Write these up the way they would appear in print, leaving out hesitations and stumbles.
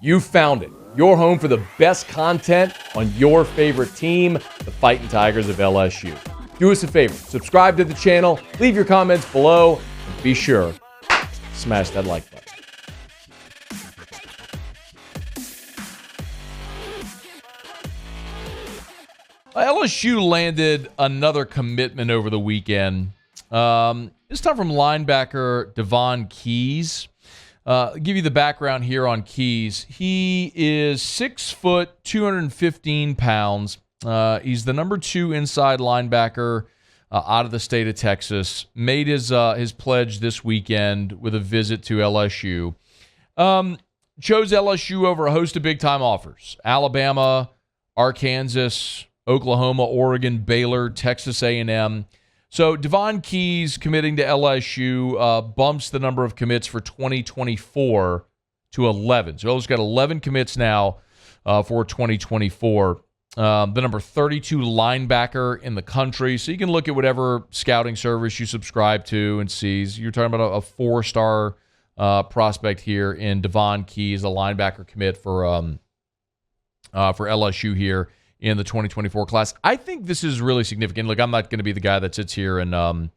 You found it. Your home for the best content on your favorite team, the Fighting Tigers of LSU. Do us a favor, subscribe to the channel, leave your comments below, and be sure to smash that like button. LSU landed another commitment over the weekend. This time from linebacker Davhon Keys. Give you the background here on Keys. He is 6 foot, 215 pounds. He's the number 2 inside linebacker out of the state of Texas. Made his pledge this weekend with a visit to LSU. Chose LSU over a host of big-time offers. Alabama, Arkansas, Oklahoma, Oregon, Baylor, Texas A&M. So Davhon Keys committing to LSU bumps the number of commits for 2024 to 11. So LSU's got 11 commits now for 2024. The number 32 linebacker in the country. So you can look at whatever scouting service you subscribe to and sees. You're talking about a 4-star prospect here in Davhon Keys, a linebacker commit for LSU here in the 2024 class. I think this is really significant. Look, I'm not going to be the guy that sits here and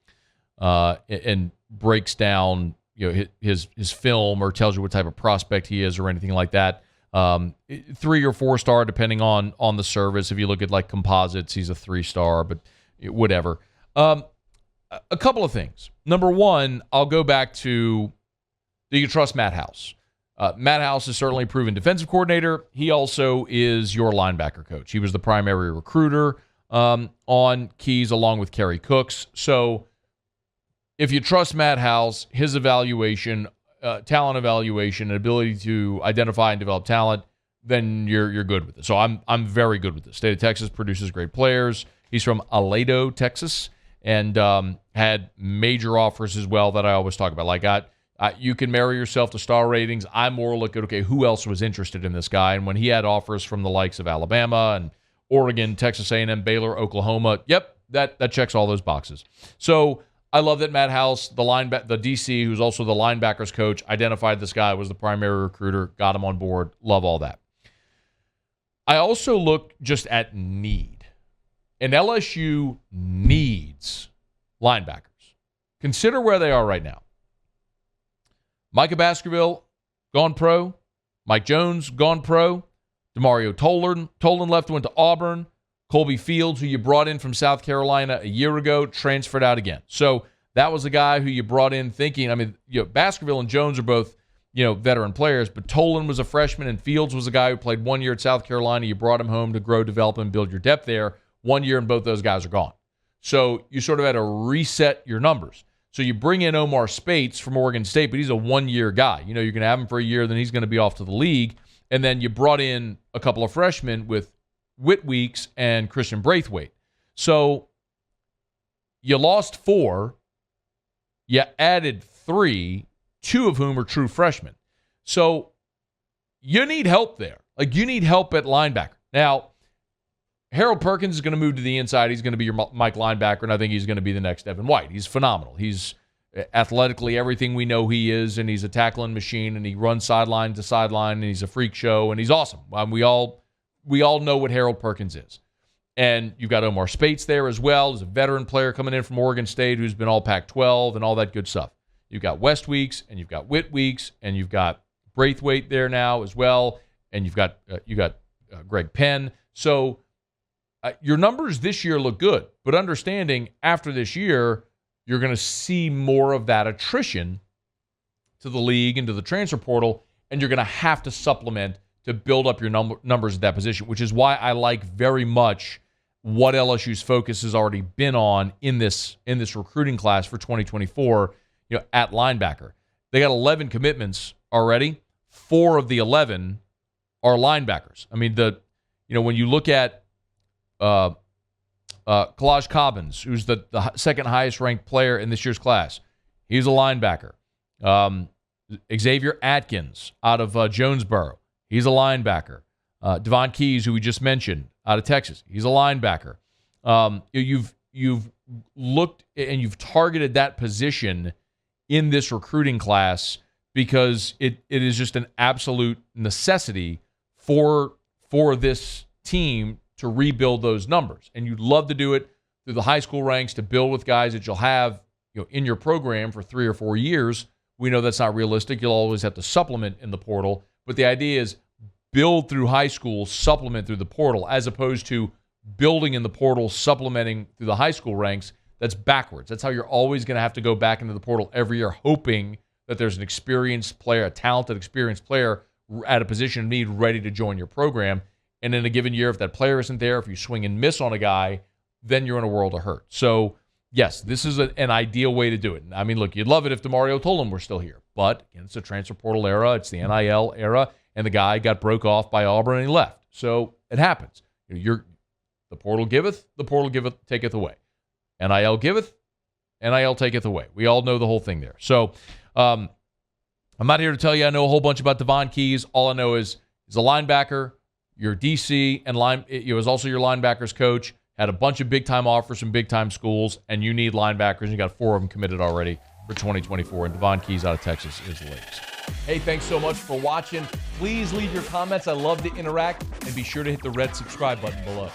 breaks down, you know, his film or tells you what type of prospect he is or anything like that. 3 or 4-star depending on the service. If you look at like composites, he's a 3-star, but whatever. A couple of things. Number one, I'll go back to, do you trust Matt House? Matt House is certainly a proven defensive coordinator. He also is your linebacker coach. He was the primary recruiter on Keys along with Kerry Cooks. So if you trust Matt House, his evaluation, talent evaluation, and ability to identify and develop talent, then you're good with it. So I'm very good with this. State of Texas produces great players. He's from Aledo, Texas, and had major offers as well that I always talk about. Like you can marry yourself to star ratings. I more look at, okay, who else was interested in this guy? And when he had offers from the likes of Alabama and Oregon, Texas A&M, Baylor, Oklahoma, yep, that checks all those boxes. So I love that Matt House, the DC, who's also the linebackers coach, identified this guy, was the primary recruiter, got him on board. Love all that. I also look just at need. And LSU needs linebackers. Consider where they are right now. Micah Baskerville, gone pro. Mike Jones, gone pro. DeMario Tolan left, went to Auburn. Colby Fields, who you brought in from South Carolina a year ago, transferred out again. So that was a guy who you brought in thinking, I mean, you know, Baskerville and Jones are both, you know, veteran players, but Tolan was a freshman and Fields was a guy who played 1 year at South Carolina. You brought him home to grow, develop, and build your depth there. 1 year and both those guys are gone. So you sort of had to reset your numbers. So you bring in Omar Spates from Oregon State, but he's a 1-year guy. You know, you're going to have him for a year, then he's going to be off to the league. And then you brought in a couple of freshmen with Whit Weeks and Christian Braithwaite. So you lost 4. You added 3, 2 of whom are true freshmen. So you need help there. Like, you need help at linebacker. Now, Harold Perkins is going to move to the inside. He's going to be your Mike linebacker, and I think he's going to be the next Devin White. He's phenomenal. He's athletically everything we know he is, and he's a tackling machine, and he runs sideline to sideline, and he's a freak show, and he's awesome. We all know what Harold Perkins is. And you've got Omar Spates there as well. He's a veteran player coming in from Oregon State who's been all Pac-12 and all that good stuff. You've got West Weeks, and you've got Whit Weeks, and you've got Braithwaite there now as well, and you've got Greg Penn. So your numbers this year look good, but understanding after this year, you're going to see more of that attrition to the league and to the transfer portal, and you're going to have to supplement to build up your numbers at that position, which is why I like very much what LSU's focus has already been on in this recruiting class for 2024, you know, at linebacker. They got 11 commitments already. 4 of the 11 are linebackers. I mean, when you look at Kalaj Cobbins, who's the second highest ranked player in this year's class, he's a linebacker. Xavier Atkins out of Jonesboro, he's a linebacker. Davhon Keys, who we just mentioned, out of Texas, he's a linebacker. You've looked and you've targeted that position in this recruiting class because it is just an absolute necessity for this team to rebuild those numbers. And you'd love to do it through the high school ranks to build with guys that you'll have in your program for 3 or 4 years. We know that's not realistic. You'll always have to supplement in the portal. But the idea is build through high school, supplement through the portal, as opposed to building in the portal, supplementing through the high school ranks. That's backwards. That's how you're always going to have to go back into the portal every year, hoping that there's an experienced player, a talented, experienced player at a position of need ready to join your program. And in a given year, if that player isn't there, if you swing and miss on a guy, then you're in a world of hurt. So, yes, this is an ideal way to do it. I mean, look, you'd love it if DeMario Tolan were still here. But, again, it's a transfer portal era. It's the NIL era. And the guy got broke off by Auburn and he left. So, it happens. The portal giveth, taketh away. NIL giveth, NIL taketh away. We all know the whole thing there. So, I'm not here to tell you I know a whole bunch about Davhon Keys. All I know is he's a linebacker, your DC, and he was also your linebackers coach, had a bunch of big-time offers from big-time schools, and you need linebackers, and you got 4 of them committed already for 2024, and Davhon Keys out of Texas is the latest. Hey, thanks so much for watching. Please leave your comments. I love to interact, and be sure to hit the red subscribe button below.